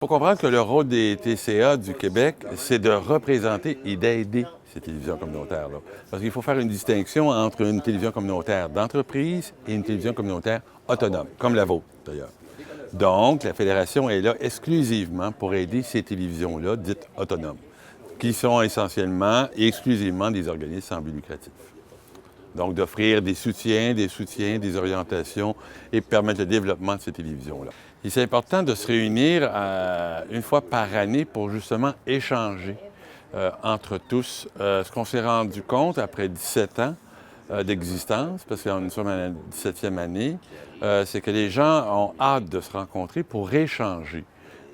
Il faut comprendre que le rôle des TCA du Québec, c'est de représenter et d'aider ces télévisions communautaires-là. Parce qu'il faut faire une distinction entre une télévision communautaire d'entreprise et une télévision communautaire autonome, comme la vôtre d'ailleurs. Donc, la Fédération est là exclusivement pour aider ces télévisions-là dites autonomes, qui sont essentiellement et exclusivement des organismes sans but lucratif. Donc, d'offrir des soutiens, des orientations et permettre le développement de ces télévisions-là. Et c'est important de se réunir une fois par année pour justement échanger entre tous. Ce qu'on s'est rendu compte après 17 ans d'existence, parce que nous sommes à la 17e année, c'est que les gens ont hâte de se rencontrer pour échanger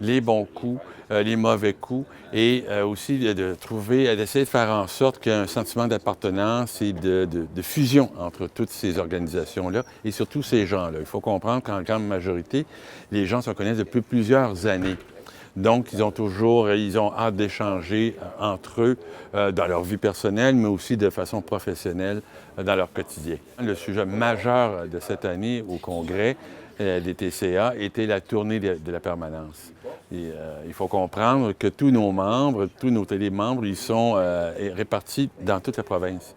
les bons coups, les mauvais coups, et aussi d'essayer de faire en sorte qu'il y ait un sentiment d'appartenance et de fusion entre toutes ces organisations-là et surtout ces gens-là. Il faut comprendre qu'en grande majorité, les gens se connaissent depuis plusieurs années. Donc, ils ont hâte d'échanger entre eux dans leur vie personnelle, mais aussi de façon professionnelle dans leur quotidien. Le sujet majeur de cette année au Congrès des TCA était la tournée de la permanence. Et, il faut comprendre que tous nos membres, tous nos télémembres, ils sont répartis dans toute la province.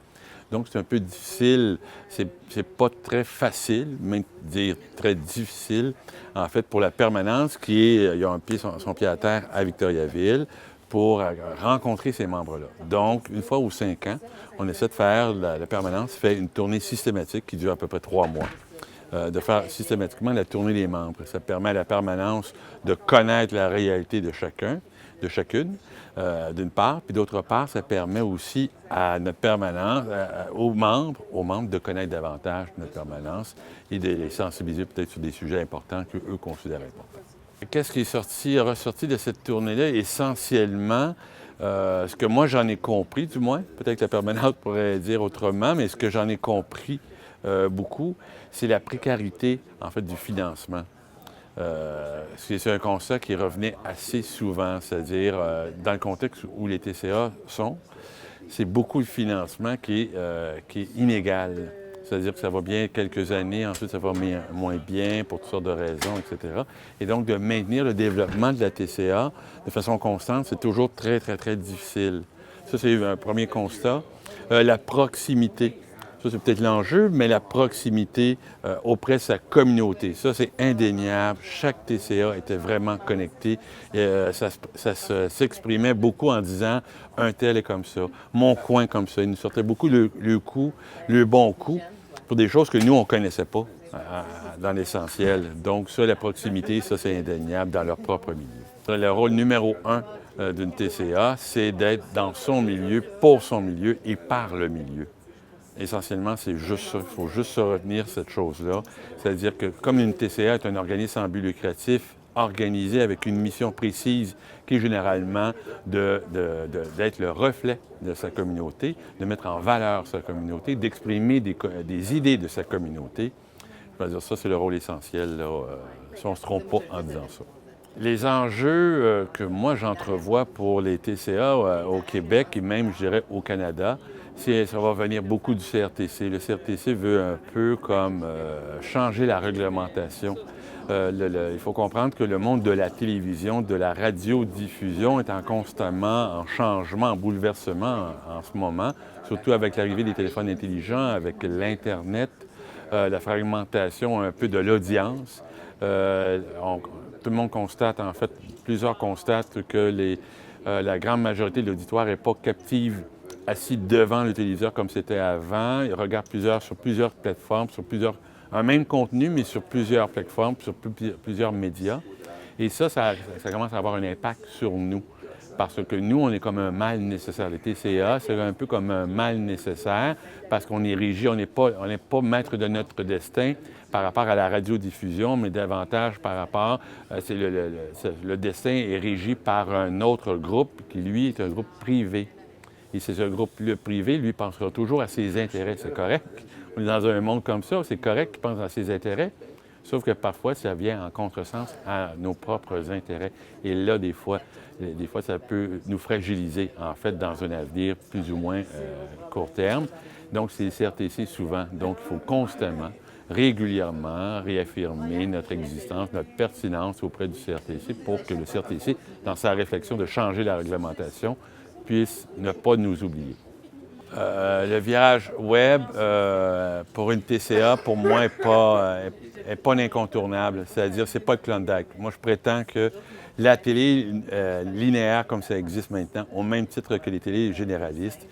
Donc, c'est un peu difficile, c'est pas très facile, mais dire très difficile, en fait, pour la permanence il a son pied à terre à Victoriaville pour rencontrer ces membres-là. Donc, une fois aux 5 ans, on essaie de faire, la permanence fait une tournée systématique qui dure à peu près 3 mois. De faire systématiquement la tournée des membres. Ça permet à la permanence de connaître la réalité de chacune, d'une part, puis d'autre part, ça permet aussi à notre permanence, aux membres de connaître davantage notre permanence et de les sensibiliser peut-être sur des sujets importants qu'eux considèrent importants. Qu'est-ce qui est ressorti de cette tournée-là? Essentiellement, ce que moi j'en ai compris, du moins, peut-être que la permanente pourrait dire autrement, mais ce que j'en ai compris beaucoup, c'est la précarité, en fait, du financement. C'est un constat qui revenait assez souvent, c'est-à-dire dans le contexte où les TCA sont, c'est beaucoup de financement qui est inégal. C'est-à-dire que ça va bien quelques années, ensuite ça va moins bien pour toutes sortes de raisons, etc. Et donc, de maintenir le développement de la TCA de façon constante, c'est toujours très, très, très difficile. Ça, c'est un premier constat. La proximité. Ça, c'est peut-être l'enjeu, mais la proximité auprès de sa communauté, ça, c'est indéniable. Chaque TCA était vraiment connecté. Ça s'exprimait beaucoup en disant « un tel est comme ça, mon coin comme ça ». Il nous sortait beaucoup le bon coup pour des choses que nous, on ne connaissait pas dans l'essentiel. Donc ça, la proximité, ça, c'est indéniable dans leur propre milieu. Le rôle numéro 1 d'une TCA, c'est d'être dans son milieu, pour son milieu et par le milieu. Essentiellement, c'est juste ça. Il faut juste se retenir cette chose-là. C'est-à-dire que comme une TCA est un organisme sans but lucratif, organisé avec une mission précise qui est généralement d'être le reflet de sa communauté, de mettre en valeur sa communauté, d'exprimer des idées de sa communauté. Je veux dire, ça, c'est le rôle essentiel, là, si on ne se trompe pas en disant ça. Les enjeux que moi j'entrevois pour les TCA au Québec et même, je dirais, au Canada, ça va venir beaucoup du CRTC. Le CRTC veut un peu comme changer la réglementation. Il faut comprendre que le monde de la télévision, de la radiodiffusion est constamment en changement, en bouleversement en ce moment, surtout avec l'arrivée des téléphones intelligents, avec l'Internet, la fragmentation un peu de l'audience. Tout le monde constate, en fait, plusieurs constatent que la grande majorité de l'auditoire n'est pas captive assis devant le téléviseur comme c'était avant. Ils regardent sur plusieurs plateformes, un même contenu, mais sur plusieurs plateformes, sur plusieurs médias. Et ça commence à avoir un impact sur nous. Parce que nous, on est comme un mal nécessaire. Les TCA, c'est un peu comme un mal nécessaire parce qu'on est régi, on n'est pas maître de notre destin par rapport à la radiodiffusion, mais davantage par rapport, le destin est régi par un autre groupe qui, lui, est un groupe privé. Et c'est ce groupe privé, lui, pensera toujours à ses intérêts. C'est correct. On est dans un monde comme ça, c'est correct qu'il pense à ses intérêts, sauf que parfois, ça vient en contresens à nos propres intérêts. Et là, des fois, ça peut nous fragiliser, en fait, dans un avenir plus ou moins court terme. Donc, c'est le CRTC souvent. Donc, il faut constamment régulièrement réaffirmer notre existence, notre pertinence auprès du CRTC pour que le CRTC, dans sa réflexion de changer la réglementation, puisse ne pas nous oublier. Le virage web, pour une TCA, pour moi, n'est pas un incontournable. C'est-à-dire, c'est pas le Klondike. Moi, je prétends que la télé linéaire, comme ça existe maintenant, au même titre que les télés généralistes,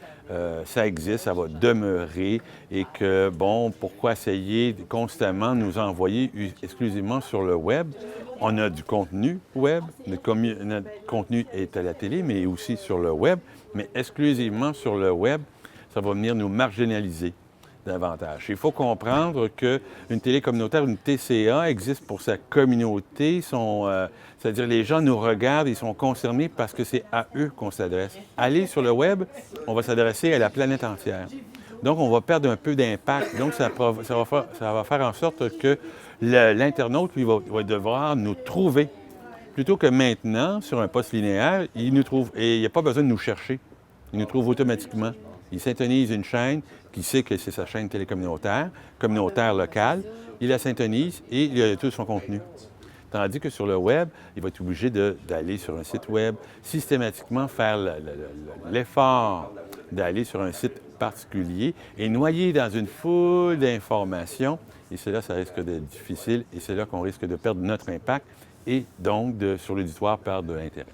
ça existe, ça va demeurer et que, bon, pourquoi essayer de constamment nous envoyer exclusivement sur le web? On a du contenu web, notre contenu est à la télé, mais aussi sur le web, mais exclusivement sur le web, ça va venir nous marginaliser davantage. Il faut comprendre qu'une télé communautaire, une TCA, existe pour sa communauté. C'est-à-dire les gens nous regardent, ils sont concernés parce que c'est à eux qu'on s'adresse. Aller sur le web, on va s'adresser à la planète entière. Donc, on va perdre un peu d'impact. Donc, ça va faire en sorte que l'internaute, lui, va devoir nous trouver. Plutôt que maintenant, sur un poste linéaire, il nous trouve. Et il n'y a pas besoin de nous chercher. Il nous trouve automatiquement. Il syntonise une chaîne qui sait que c'est sa chaîne télécommunautaire, communautaire locale. Il la syntonise et il a tout son contenu. Tandis que sur le web, il va être obligé d'aller sur un site web, systématiquement faire l'effort d'aller sur un site particulier et noyer dans une foule d'informations. Et c'est là ça risque d'être difficile et c'est là qu'on risque de perdre notre impact et donc sur l'auditoire perdre de l'intérêt.